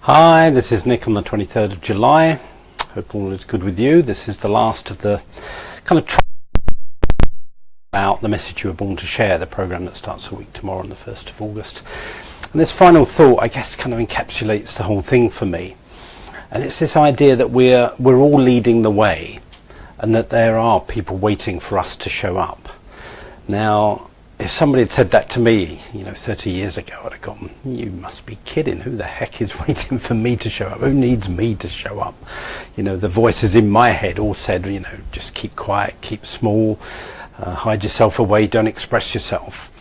Hi, this is Nick on the 23rd of July. Hope all is good with you. This is the last of the kind of about the message you were born to share, the program that starts a week tomorrow on the 1st of August. And this final thought, I guess, kind of encapsulates the whole thing for me. And it's this idea that we're all leading the way and that there are people waiting for us to show up. Now, if somebody had said that to me, 30 years ago, I'd have gone, you must be kidding. Who the heck is waiting for me to show up? Who needs me to show up? The voices in my head all said, just keep quiet, keep small, hide yourself away, don't express yourself.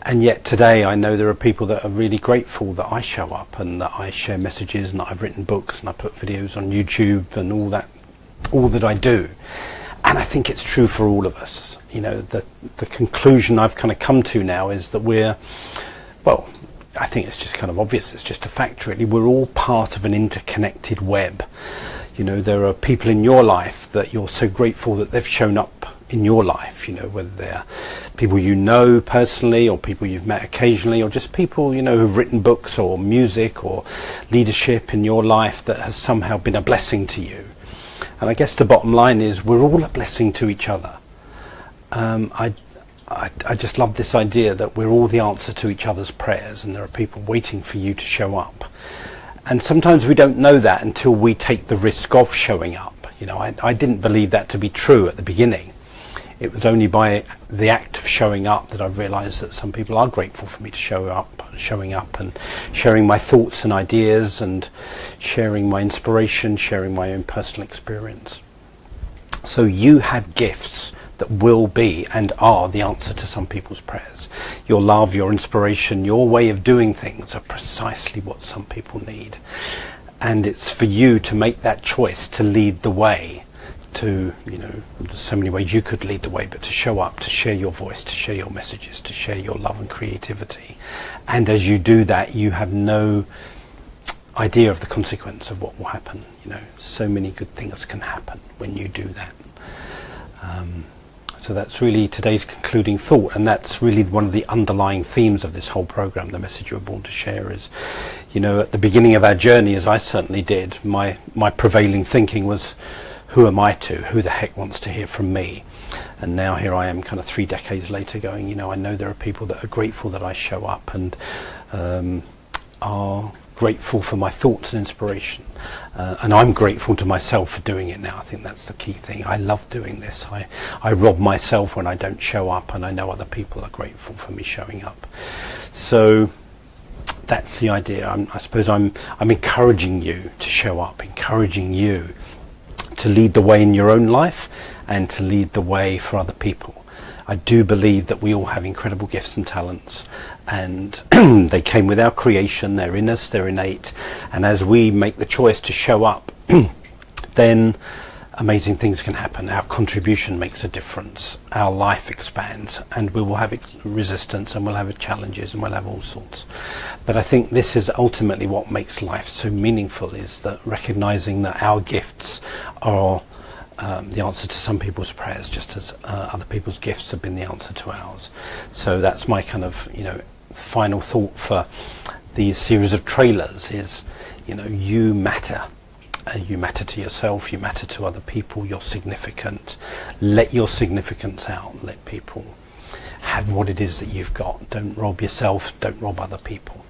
And yet today I know there are people that are really grateful that I show up and that I share messages and that I've written books and I put videos on YouTube and all that I do. And I think it's true for all of us. The conclusion I've kind of come to now is that I think it's just kind of obvious, it's just a fact really, we're all part of an interconnected web. There are people in your life that you're so grateful that they've shown up in your life, whether they're people you know personally or people you've met occasionally or just people, who've written books or music or leadership in your life that has somehow been a blessing to you. And I guess the bottom line is we're all a blessing to each other. I just love this idea that we're all the answer to each other's prayers and there are people waiting for you to show up. And sometimes we don't know that until we take the risk of showing up. I didn't believe that to be true at the beginning. It was only by the act of showing up that I realized that some people are grateful for me to showing up and sharing my thoughts and ideas and sharing my inspiration, sharing my own personal experience. So you have gifts that will be and are the answer to some people's prayers. Your love, your inspiration, your way of doing things are precisely what some people need. And it's for you to make that choice to lead the way. There's so many ways you could lead the way, but to show up, to share your voice, to share your messages, to share your love and creativity. And as you do that, you have no idea of the consequence of what will happen. So many good things can happen when you do that. So that's really today's concluding thought, and that's really one of the underlying themes of this whole program. The message you were born to share is, at the beginning of our journey, as I certainly did, my prevailing thinking was, who am I to? Who the heck wants to hear from me? And now here I am kind of 3 decades later going, I know there are people that are grateful that I show up and are grateful for my thoughts and inspiration. And I'm grateful to myself for doing it now. I think that's the key thing. I love doing this. I rob myself when I don't show up, and I know other people are grateful for me showing up. So that's the idea. I suppose I'm encouraging you to show up, encouraging you to lead the way in your own life and to lead the way for other people. I do believe that we all have incredible gifts and talents, and they came with our creation, they're in us, they're innate, and as we make the choice to show up, then amazing things can happen. Our contribution makes a difference, our life expands, and we will have resistance and we'll have challenges and we'll have all sorts. But I think this is ultimately what makes life so meaningful, is that recognizing that our gifts are the answer to some people's prayers, just as other people's gifts have been the answer to ours. So that's my kind of final thought for these series of trailers is, you matter. You matter to yourself, you matter to other people, you're significant. Let your significance out, let people have what it is that you've got. Don't rob yourself, don't rob other people.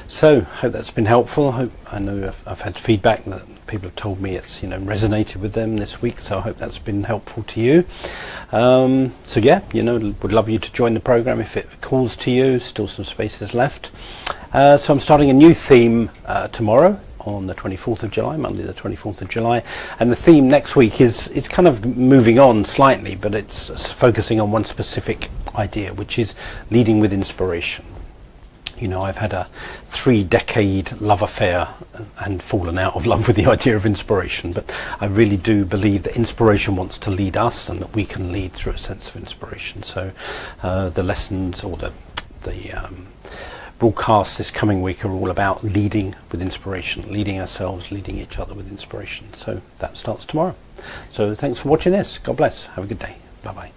So, hope that's been helpful. I know I've had feedback that people have told me it's resonated with them this week, so I hope that's been helpful to you. So yeah, would love you to join the program if it calls to you. Still some spaces left. So I'm starting a new theme tomorrow on the 24th of July, Monday the 24th of July, and the theme next week is kind of moving on slightly, but it's focusing on one specific idea, which is leading with inspiration. I've had a 3-decade love affair and fallen out of love with the idea of inspiration, but I really do believe that inspiration wants to lead us and that we can lead through a sense of inspiration. So the lessons or the broadcasts this coming week are all about leading with inspiration, leading ourselves, leading each other with inspiration. So that starts tomorrow. So thanks for watching this. God bless. Have a good day. Bye-bye.